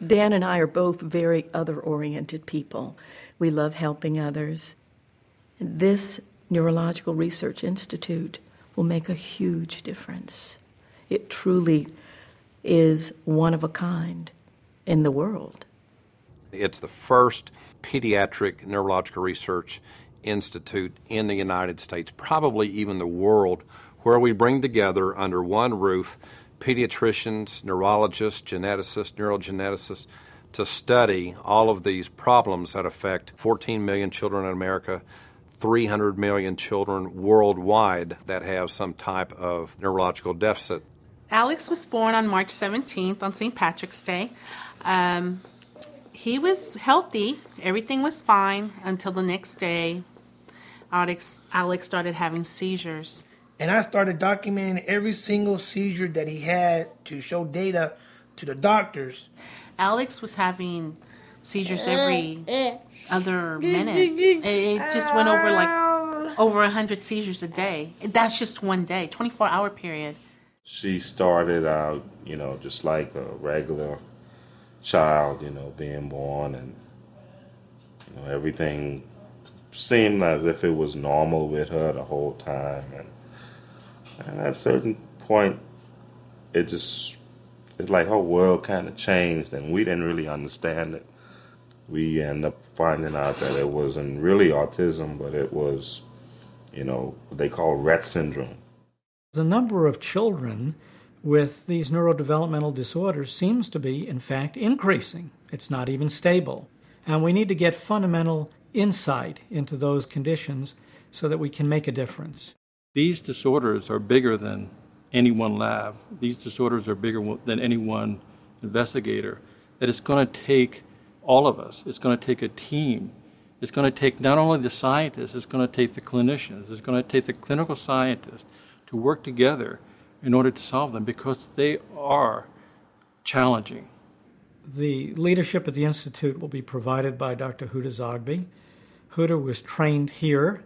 Dan and I are both very other-oriented people. We love helping others. This Neurological Research Institute will make a huge difference. It truly is one of a kind in the world. It's the first pediatric neurological research institute in the United States, probably even the world, where we bring together under one roof pediatricians, neurologists, geneticists, neurogeneticists to study all of these problems that affect 14 million children in America, 300 million children worldwide that have some type of neurological deficit. Alex was born on March 17th on St. Patrick's Day. He was healthy. Everything was fine until the next day. Alex started having seizures. And I started documenting every single seizure that he had to show data to the doctors. Alex was having seizures every other minute. It just went over 100 seizures a day. That's just one day, 24-hour period. She started out, just like a regular child, being born, and everything seemed as if it was normal with her the whole time. And at a certain point, it's like her world kind of changed, and we didn't really understand it. We ended up finding out that it wasn't really autism, but it was, what they call Rett syndrome. The number of children with these neurodevelopmental disorders seems to be, in fact, increasing. It's not even stable. And we need to get fundamental insight into those conditions so that we can make a difference. These disorders are bigger than any one lab. These disorders are bigger than any one investigator. That it's going to take all of us. It's going to take a team. It's going to take not only the scientists, it's going to take the clinicians, it's going to take the clinical scientists to work together in order to solve them, because they are challenging. The leadership at the Institute will be provided by Dr. Huda Zogby. Huda was trained here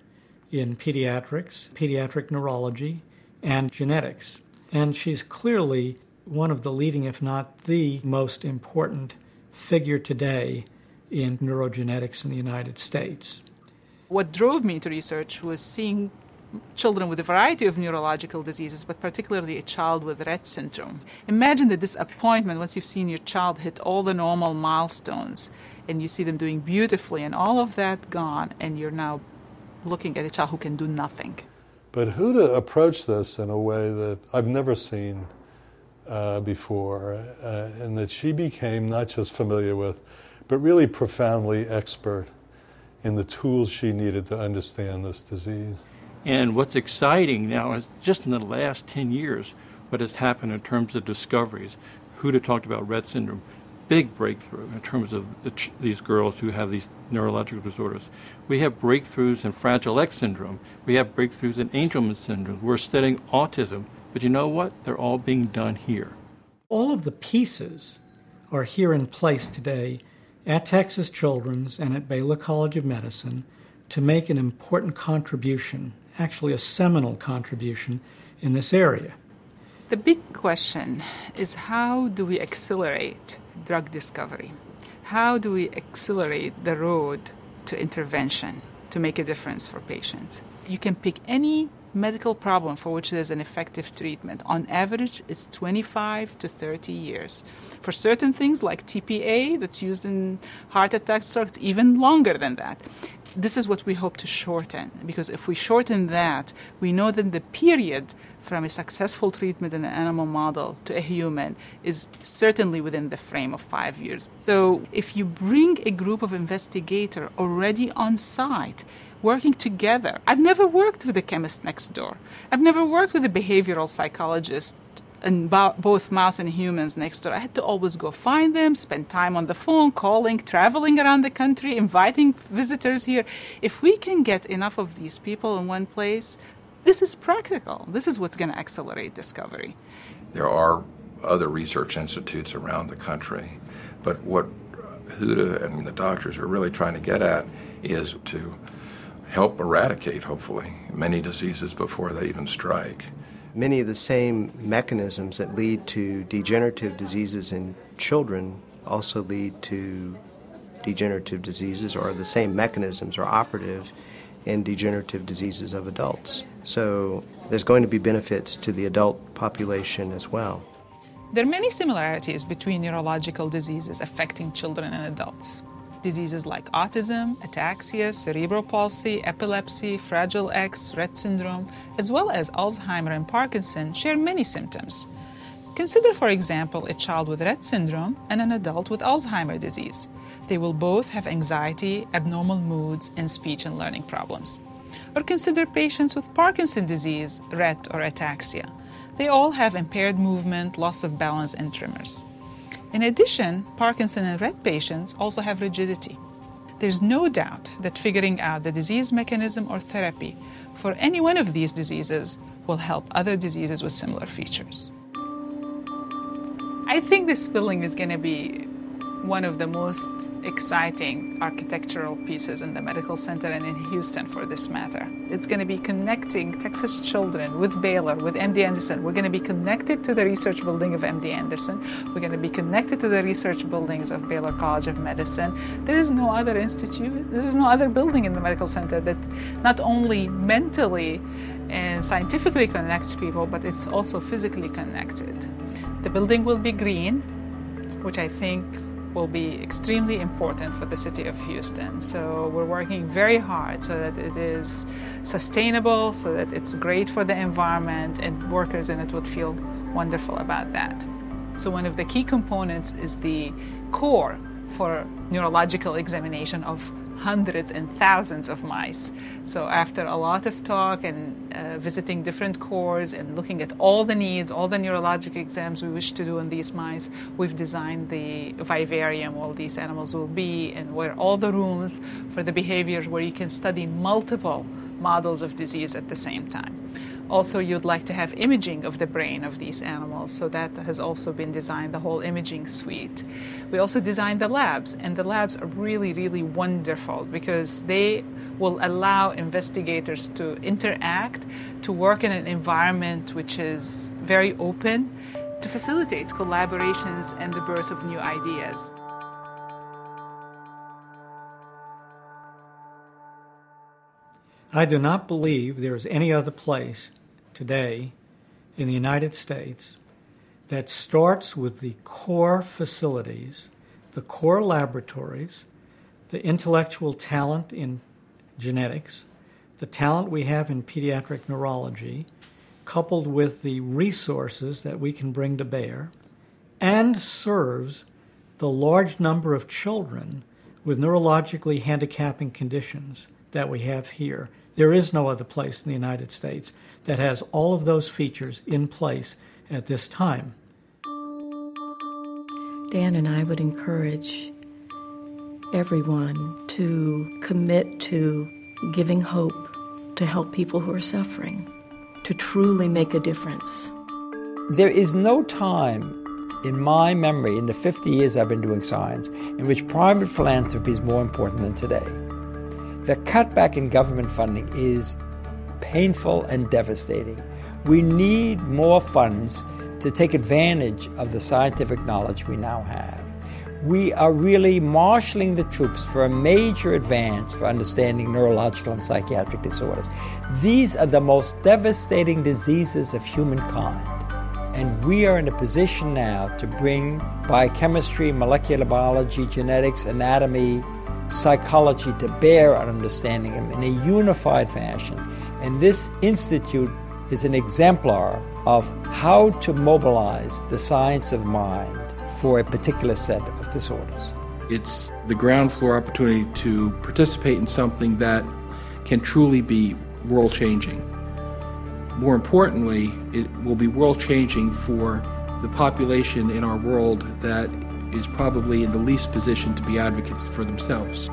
in pediatrics, pediatric neurology, and genetics. And she's clearly one of the leading, if not the most important figure today in neurogenetics in the United States. What drove me to research was seeing children with a variety of neurological diseases, but particularly a child with Rett syndrome. Imagine the disappointment once you've seen your child hit all the normal milestones and you see them doing beautifully and all of that gone, and you're now looking at a child who can do nothing. But Huda approached this in a way that I've never seen before, and that she became not just familiar with, but really profoundly expert in the tools she needed to understand this disease. And what's exciting now is just in the last 10 years, what has happened in terms of discoveries. Huda talked about Rett syndrome, big breakthrough in terms of these girls who have these neurological disorders. We have breakthroughs in Fragile X syndrome. We have breakthroughs in Angelman syndrome. We're studying autism. But you know what? They're all being done here. All of the pieces are here in place today at Texas Children's and at Baylor College of Medicine to make an important contribution, actually a seminal contribution in this area. The big question is, how do we accelerate drug discovery? How do we accelerate the road to intervention to make a difference for patients? You can pick any medical problem for which there's an effective treatment. On average, it's 25 to 30 years. For certain things like TPA that's used in heart attack strokes, even longer than that. This is what we hope to shorten, because if we shorten that, we know that the period from a successful treatment in an animal model to a human is certainly within the frame of 5 years. So if you bring a group of investigators already on site, working together. I've never worked with a chemist next door. I've never worked with a behavioral psychologist and both mouse and humans next door. I had to always go find them, spend time on the phone, calling, traveling around the country, inviting visitors here. If we can get enough of these people in one place, this is practical. This is what's going to accelerate discovery. There are other research institutes around the country, but what Huda and the doctors are really trying to get at is to help eradicate, hopefully, many diseases before they even strike. Many of the same mechanisms that lead to degenerative diseases in children also lead to degenerative diseases, or the same mechanisms are operative in degenerative diseases of adults. So there's going to be benefits to the adult population as well. There are many similarities between neurological diseases affecting children and adults. Diseases like autism, ataxia, cerebral palsy, epilepsy, Fragile X, Rett syndrome, as well as Alzheimer and Parkinson share many symptoms. Consider, for example, a child with Rett syndrome and an adult with Alzheimer's disease. They will both have anxiety, abnormal moods, and speech and learning problems. Or consider patients with Parkinson's disease, Rett or ataxia. They all have impaired movement, loss of balance, and tremors. In addition, Parkinson and Rett patients also have rigidity. There's no doubt that figuring out the disease mechanism or therapy for any one of these diseases will help other diseases with similar features. I think this building is going to be one of the most exciting architectural pieces in the medical center and in Houston, for this matter. It's going to be connecting Texas children with Baylor, with MD Anderson. We're going to be connected to the research building of MD Anderson. We're going to be connected to the research buildings of Baylor College of Medicine. There is no other institute, there is no other building in the medical center that not only mentally and scientifically connects people, but it's also physically connected. The building will be green, which I think will be extremely important for the city of Houston. So we're working very hard so that it is sustainable, so that it's great for the environment, and workers in it would feel wonderful about that. So one of the key components is the core for neurological examination of hundreds and thousands of mice. So after a lot of talk and visiting different cores and looking at all the needs, all the neurologic exams we wish to do on these mice, we've designed the vivarium where all these animals will be, and where all the rooms for the behaviors where you can study multiple models of disease at the same time. Also, you'd like to have imaging of the brain of these animals, so that has also been designed, the whole imaging suite. We also designed the labs, and the labs are really, really wonderful because they will allow investigators to interact, to work in an environment which is very open, to facilitate collaborations and the birth of new ideas. I do not believe there is any other place today in the United States that starts with the core facilities, the core laboratories, the intellectual talent in genetics, the talent we have in pediatric neurology, coupled with the resources that we can bring to bear, and serves the large number of children with neurologically handicapping conditions that we have here. There is no other place in the United States that has all of those features in place at this time. Dan and I would encourage everyone to commit to giving hope, to help people who are suffering, to truly make a difference. There is no time in my memory, in the 50 years I've been doing science, in which private philanthropy is more important than today. The cutback in government funding is painful and devastating. We need more funds to take advantage of the scientific knowledge we now have. We are really marshaling the troops for a major advance for understanding neurological and psychiatric disorders. These are the most devastating diseases of humankind. And we are in a position now to bring biochemistry, molecular biology, genetics, anatomy, psychology to bear on understanding them in a unified fashion. And this institute is an exemplar of how to mobilize the science of mind for a particular set of disorders. It's the ground floor opportunity to participate in something that can truly be world-changing. More importantly, it will be world-changing for the population in our world that is probably in the least position to be advocates for themselves.